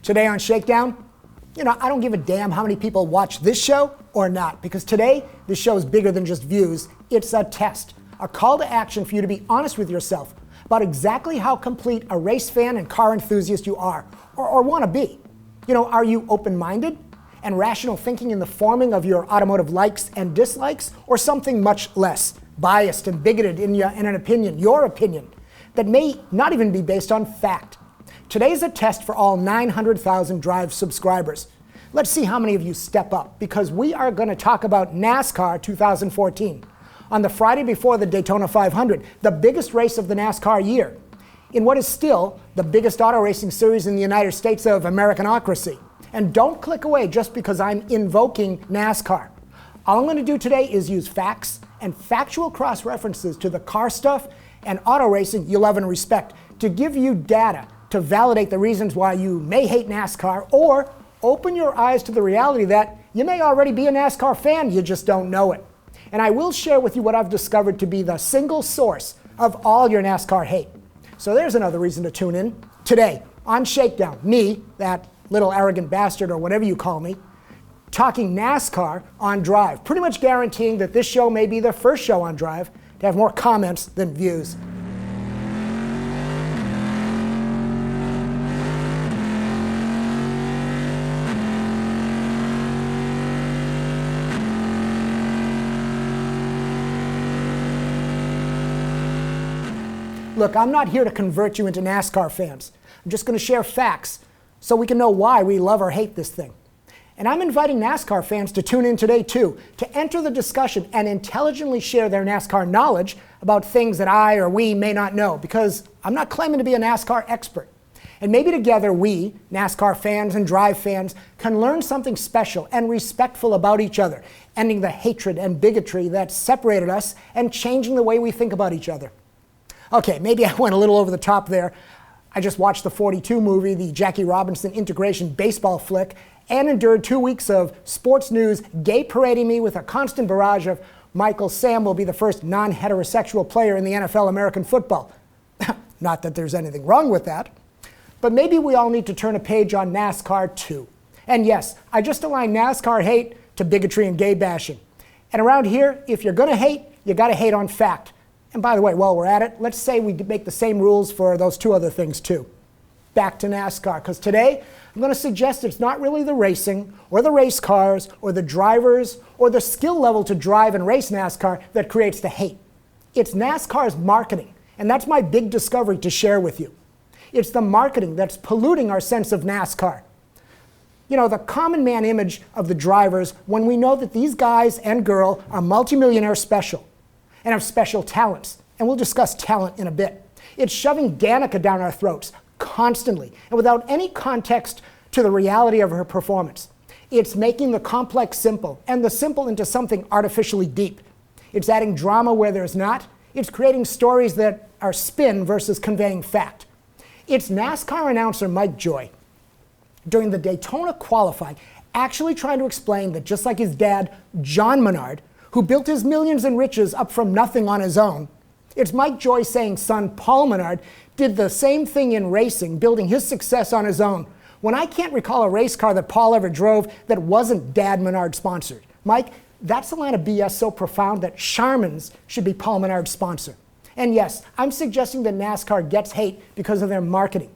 Today on Shakedown, I don't give a damn how many people watch this show or not, because today, this show is bigger than just views. It's a test, a call to action for you to be honest with yourself about exactly how complete a race fan and car enthusiast you are, or want to be. Are you open-minded and rational thinking in the forming of your automotive likes and dislikes, or something much less biased and bigoted in an opinion, your opinion, that may not even be based on fact? Today's a test for all 900,000 Drive subscribers. Let's see how many of you step up, because we are going to talk about NASCAR 2014 on the Friday before the Daytona 500, the biggest race of the NASCAR year, in what is still the biggest auto racing series in the United States of Americanocracy. And don't click away just because I'm invoking NASCAR. All I'm going to do today is use facts and factual cross-references to the car stuff and auto racing you love and respect to give you data to validate the reasons why you may hate NASCAR, or open your eyes to the reality that you may already be a NASCAR fan, you just don't know it. And I will share with you what I've discovered to be the single source of all your NASCAR hate. So there's another reason to tune in. Today on Shakedown, me, that little arrogant bastard or whatever you call me, talking NASCAR on Drive, pretty much guaranteeing that this show may be the first show on Drive to have more comments than views. Look, I'm not here to convert you into NASCAR fans. I'm just going to share facts so we can know why we love or hate this thing. And I'm inviting NASCAR fans to tune in today too, to enter the discussion and intelligently share their NASCAR knowledge about things that I or we may not know, because I'm not claiming to be a NASCAR expert. And maybe together we, NASCAR fans and Drive fans, can learn something special and respectful about each other, ending the hatred and bigotry that separated us and changing the way we think about each other. Okay, maybe I went a little over the top there. I just watched the 42 movie, the Jackie Robinson integration baseball flick, and endured 2 weeks of sports news gay parading me with a constant barrage of Michael Sam will be the first non-heterosexual player in the NFL American football. Not that there's anything wrong with that, but maybe we all need to turn a page on NASCAR too. And yes, I just align NASCAR hate to bigotry and gay bashing. And around here, if you're gonna hate, you gotta hate on fact. And by the way, while we're at it, let's say we make the same rules for those two other things too. Back to NASCAR, because today I'm going to suggest it's not really the racing or the race cars or the drivers or the skill level to drive and race NASCAR that creates the hate. It's NASCAR's marketing, and that's my big discovery to share with you. It's the marketing that's polluting our sense of NASCAR. The common man image of the drivers, when we know that these guys and girl are multimillionaire special and have special talents, and we'll discuss talent in a bit. It's shoving Danica down our throats constantly and without any context to the reality of her performance. It's making the complex simple and the simple into something artificially deep. It's adding drama where there's not. It's creating stories that are spin versus conveying fact. It's NASCAR announcer Mike Joy, during the Daytona qualifying, actually trying to explain that just like his dad, John Menard, who built his millions and riches up from nothing on his own, it's Mike Joy saying son Paul Menard did the same thing in racing, building his success on his own, when I can't recall a race car that Paul ever drove that wasn't Dad Menard sponsored. Mike, that's a line of BS so profound that Charmin's should be Paul Menard's sponsor. And yes, I'm suggesting that NASCAR gets hate because of their marketing.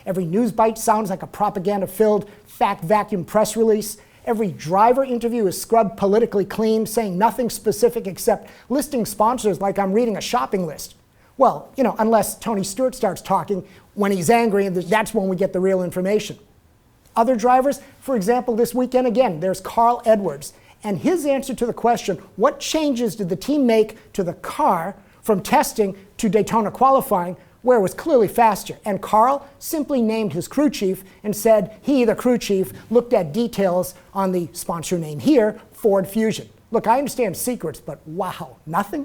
Every news bite sounds like a propaganda-filled fact vacuum press release. Every driver interview is scrubbed politically clean, saying nothing specific except listing sponsors like I'm reading a shopping list. Well, unless Tony Stewart starts talking when he's angry, and that's when we get the real information. Other drivers, for example, this weekend again, there's Carl Edwards, and his answer to the question, what changes did the team make to the car from testing to Daytona qualifying, where it was clearly faster? And Carl simply named his crew chief and said he, the crew chief, looked at details on the sponsor name here, Ford Fusion. Look, I understand secrets, but wow, nothing?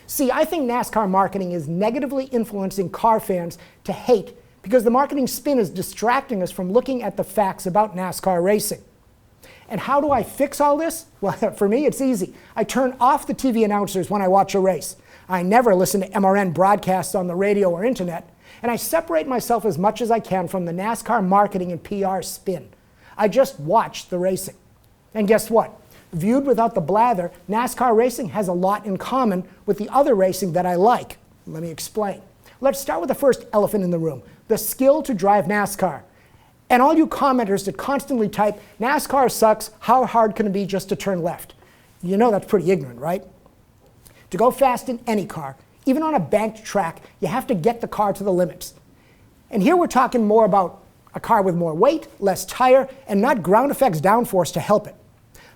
See, I think NASCAR marketing is negatively influencing car fans to hate because the marketing spin is distracting us from looking at the facts about NASCAR racing. And how do I fix all this? Well, for me, it's easy. I turn off the TV announcers when I watch a race. I never listen to MRN broadcasts on the radio or internet. And I separate myself as much as I can from the NASCAR marketing and PR spin. I just watch the racing. And guess what? Viewed without the blather, NASCAR racing has a lot in common with the other racing that I like. Let me explain. Let's start with the first elephant in the room, the skill to drive NASCAR. And all you commenters that constantly type, NASCAR sucks, how hard can it be just to turn left? You know that's pretty ignorant, right? To go fast in any car, even on a banked track, you have to get the car to the limits. And here we're talking more about a car with more weight, less tire, and not ground effects downforce to help it.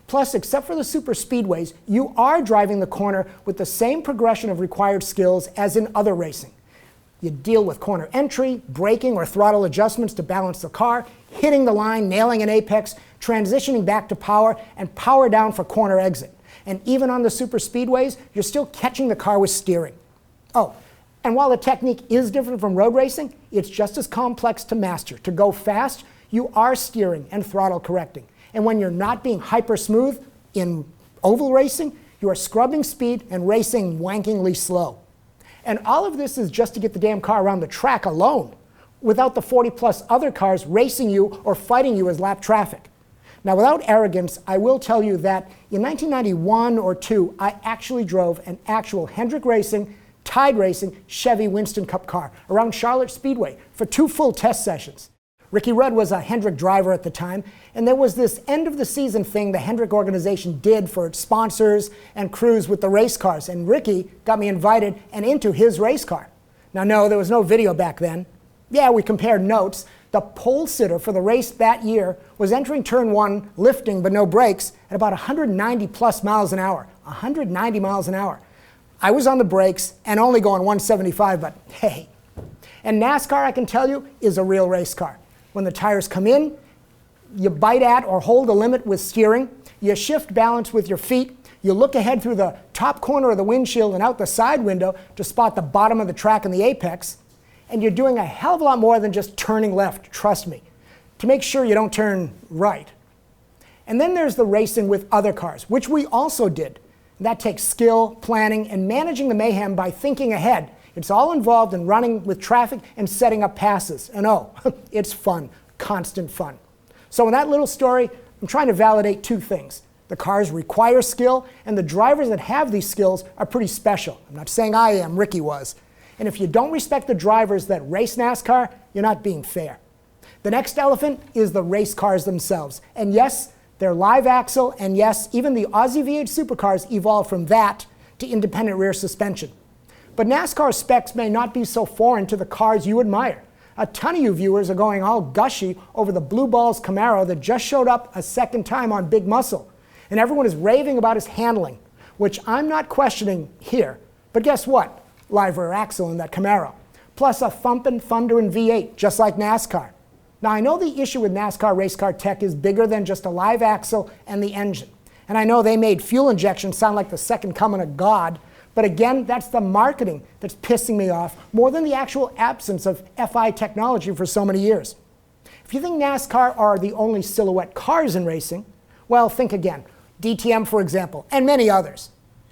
Plus, except for the super speedways, you are driving the corner with the same progression of required skills as in other racing. You deal with corner entry, braking or throttle adjustments to balance the car, hitting the line, nailing an apex, transitioning back to power, and power down for corner exit. And even on the super speedways, you're still catching the car with steering. Oh, and while the technique is different from road racing, it's just as complex to master. To go fast, you are steering and throttle correcting. And when you're not being hyper smooth in oval racing, you are scrubbing speed and racing wankingly slow. And all of this is just to get the damn car around the track alone, without the 40+ other cars racing you or fighting you as lap traffic. Now, without arrogance, I will tell you that in 1991 or 2, I actually drove an actual Hendrick Racing, Tide Racing Chevy Winston Cup car around Charlotte Speedway for 2 full test sessions. Ricky Rudd was a Hendrick driver at the time, and there was this end-of-the-season thing the Hendrick organization did for its sponsors and crews with the race cars, and Ricky got me invited and into his race car. Now, no, there was no video back then. Yeah, we compared notes. The pole sitter for the race that year was entering turn 1, lifting but no brakes, at about 190+ miles an hour. 190 miles an hour. I was on the brakes and only going 175, but hey. And NASCAR, I can tell you, is a real race car. When the tires come in, you bite at or hold the limit with steering. You shift balance with your feet. You look ahead through the top corner of the windshield and out the side window to spot the bottom of the track and the apex. And you're doing a hell of a lot more than just turning left, trust me, to make sure you don't turn right. And then there's the racing with other cars, which we also did. That takes skill, planning, and managing the mayhem by thinking ahead. It's all involved in running with traffic and setting up passes. And oh, it's fun, constant fun. So in that little story, I'm trying to validate 2 things. The cars require skill, and the drivers that have these skills are pretty special. I'm not saying I am, Ricky was. And if you don't respect the drivers that race NASCAR, you're not being fair. The next elephant is the race cars themselves. And yes, they're live axle, and yes, even the Aussie V8 supercars evolved from that to independent rear suspension. But NASCAR specs may not be so foreign to the cars you admire. A ton of you viewers are going all gushy over the Blue Balls Camaro that just showed up a second time on Big Muscle. And everyone is raving about his handling, which I'm not questioning here. But guess what? Live rear axle in that Camaro. Plus a thumping, thundering V8, just like NASCAR. Now, I know the issue with NASCAR race car tech is bigger than just a live axle and the engine. And I know they made fuel injection sound like the second coming of God. But again, that's the marketing that's pissing me off more than the actual absence of FI technology for so many years. If you think NASCAR are the only silhouette cars in racing, well, think again. DTM, for example, and many others.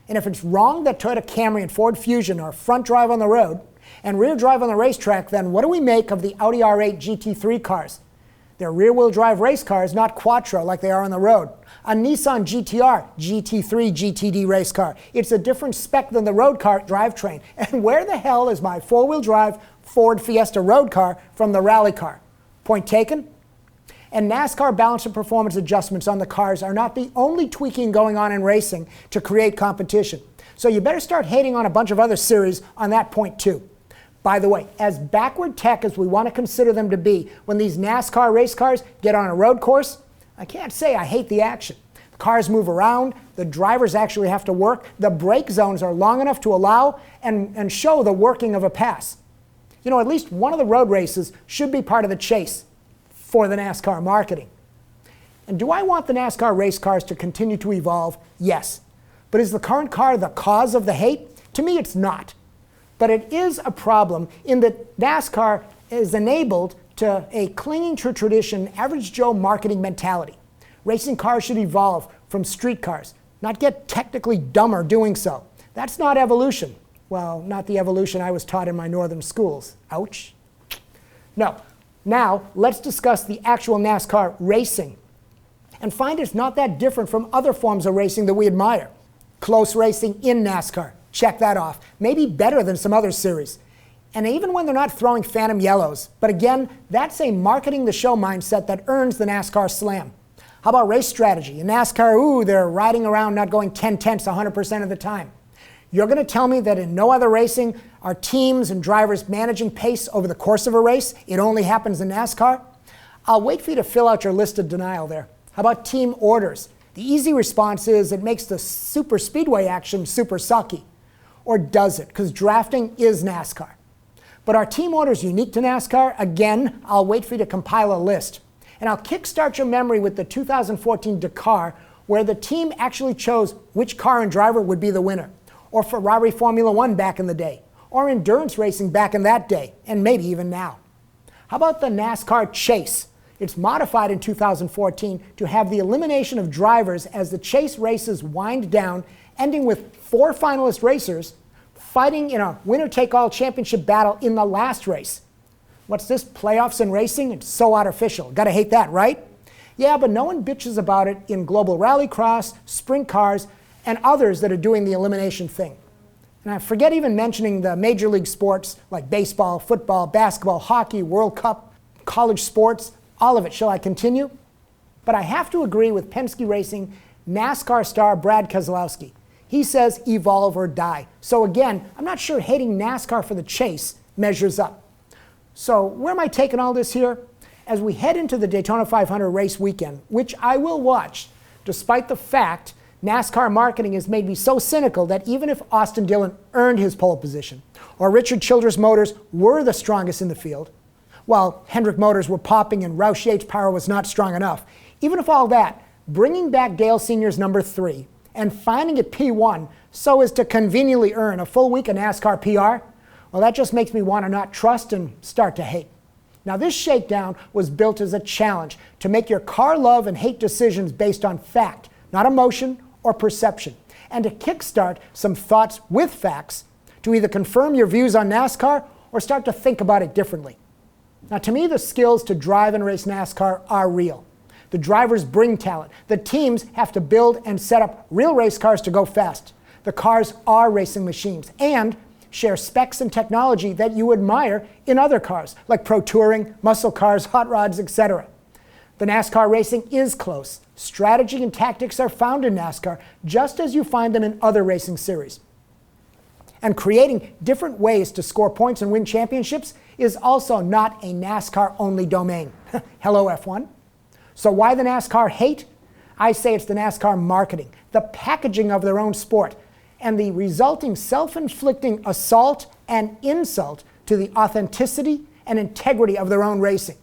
And if it's wrong that Toyota Camry and Ford Fusion are front drive on the road and rear drive on the racetrack, then what do we make of the Audi R8 GT3 cars? They're rear-wheel drive race cars, not quattro like they are on the road. A Nissan GTR GT3 GTD race car. It's a different spec than the road car drivetrain. And where the hell is my four-wheel drive Ford Fiesta road car from the rally car? Point taken? And NASCAR balance and performance adjustments on the cars are not the only tweaking going on in racing to create competition. So you better start hating on a bunch of other series on that point too. By the way, as backward tech as we want to consider them to be, when these NASCAR race cars get on a road course, I can't say I hate the action. The cars move around, the drivers actually have to work, the brake zones are long enough to allow and show the working of a pass. You know, at least one of the road races should be part of the chase for the NASCAR marketing. And do I want the NASCAR race cars to continue to evolve? Yes. But is the current car the cause of the hate? To me, it's not. But it is a problem in that NASCAR is enabled to a clinging to tradition, average Joe marketing mentality. Racing cars should evolve from street cars, not get technically dumber doing so. That's not evolution. Well, not the evolution I was taught in my northern schools. Ouch. No. Now, let's discuss the actual NASCAR racing and find it's not that different from other forms of racing that we admire. Close racing in NASCAR. Check that off. Maybe better than some other series. And even when they're not throwing phantom yellows. But again, that's a marketing the show mindset that earns the NASCAR slam. How about race strategy? In NASCAR, ooh, they're riding around not going 10/10 100% of the time. You're going to tell me that in no other racing are teams and drivers managing pace over the course of a race? It only happens in NASCAR? I'll wait for you to fill out your list of denial there. How about team orders? The easy response is it makes the super speedway action super sucky. Or does it? Because drafting is NASCAR. But are team orders unique to NASCAR? Again, I'll wait for you to compile a list. And I'll kickstart your memory with the 2014 Dakar, where the team actually chose which car and driver would be the winner. Or Ferrari Formula One back in the day. Or endurance racing back in that day, and maybe even now. How about the NASCAR Chase? It's modified in 2014 to have the elimination of drivers as the chase races wind down, ending with 4 finalist racers fighting in a winner-take-all championship battle in the last race. What's this, playoffs in racing? It's so artificial. Gotta hate that, right? Yeah, but no one bitches about it in global rallycross, sprint cars, and others that are doing the elimination thing. And I forget even mentioning the major league sports like baseball, football, basketball, hockey, World Cup, college sports, all of it. Shall I continue? But I have to agree with Penske Racing NASCAR star Brad Keselowski. He says evolve or die. So again, I'm not sure hating NASCAR for the chase measures up. So where am I taking all this here? As we head into the Daytona 500 race weekend, which I will watch, despite the fact NASCAR marketing has made me so cynical that even if Austin Dillon earned his pole position, or Richard Childress Motors were the strongest in the field, while Hendrick Motors were popping and Roush Yates power was not strong enough, even if all that, bringing back Dale Sr.'s number 3 and finding it P1 so as to conveniently earn a full week of NASCAR PR, well, that just makes me want to not trust and start to hate. Now, this shakedown was built as a challenge to make your car love and hate decisions based on fact, not emotion or perception, and to kickstart some thoughts with facts to either confirm your views on NASCAR or start to think about it differently. Now, to me, the skills to drive and race NASCAR are real. The drivers bring talent. The teams have to build and set up real race cars to go fast. The cars are racing machines and share specs and technology that you admire in other cars, like Pro Touring, muscle cars, hot rods, etc. The NASCAR racing is close. Strategy and tactics are found in NASCAR, just as you find them in other racing series. And creating different ways to score points and win championships is also not a NASCAR-only domain. Hello, F1. So why the NASCAR hate? I say it's the NASCAR marketing, the packaging of their own sport, and the resulting self-inflicting assault and insult to the authenticity and integrity of their own racing.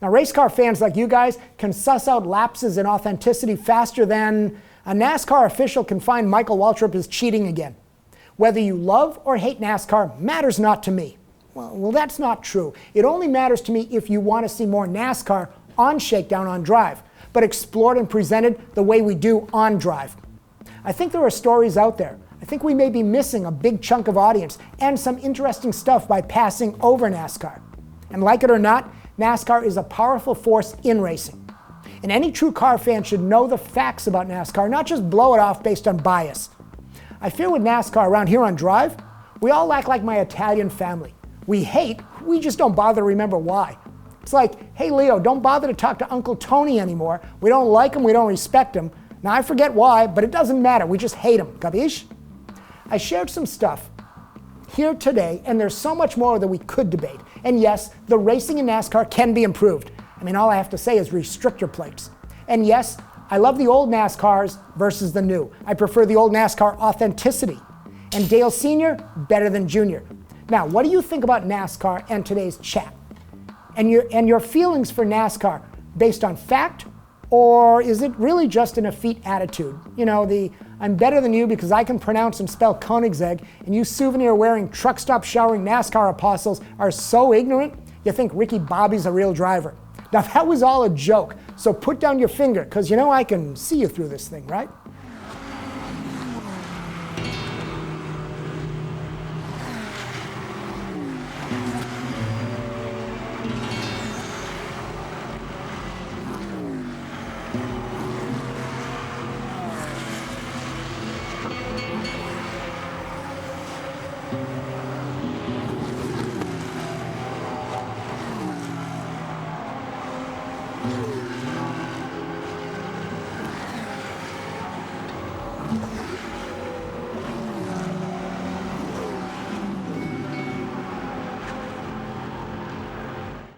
Now, race car fans like you guys can suss out lapses in authenticity faster than a NASCAR official can find Michael Waltrip is cheating again. Whether you love or hate NASCAR matters not to me. Well, that's not true. It only matters to me if you want to see more NASCAR on Shakedown on Drive, but explored and presented the way we do on Drive. I think there are stories out there. I think we may be missing a big chunk of audience and some interesting stuff by passing over NASCAR. And like it or not, NASCAR is a powerful force in racing. And any true car fan should know the facts about NASCAR, not just blow it off based on bias. I fear with NASCAR around here on Drive, we all act like my Italian family. We hate, we just don't bother to remember why. It's like, hey Leo, don't bother to talk to Uncle Tony anymore. We don't like him, we don't respect him. Now I forget why, but it doesn't matter. We just hate him, capiche? I shared some stuff here today, and there's so much more that we could debate. And yes, the racing in NASCAR can be improved. I mean, all I have to say is restrictor plates. And yes, I love the old NASCARs versus the new. I prefer the old NASCAR authenticity. And Dale Sr. better than Junior. Now, what do you think about NASCAR and today's chat? And your feelings for NASCAR based on fact, or is it really just an effete attitude? You know, the I'm better than you because I can pronounce and spell Koenigsegg, and you souvenir-wearing, truck-stop-showering NASCAR apostles are so ignorant, you think Ricky Bobby's a real driver. Now, that was all a joke, so put down your finger, because you know I can see you through this thing, right?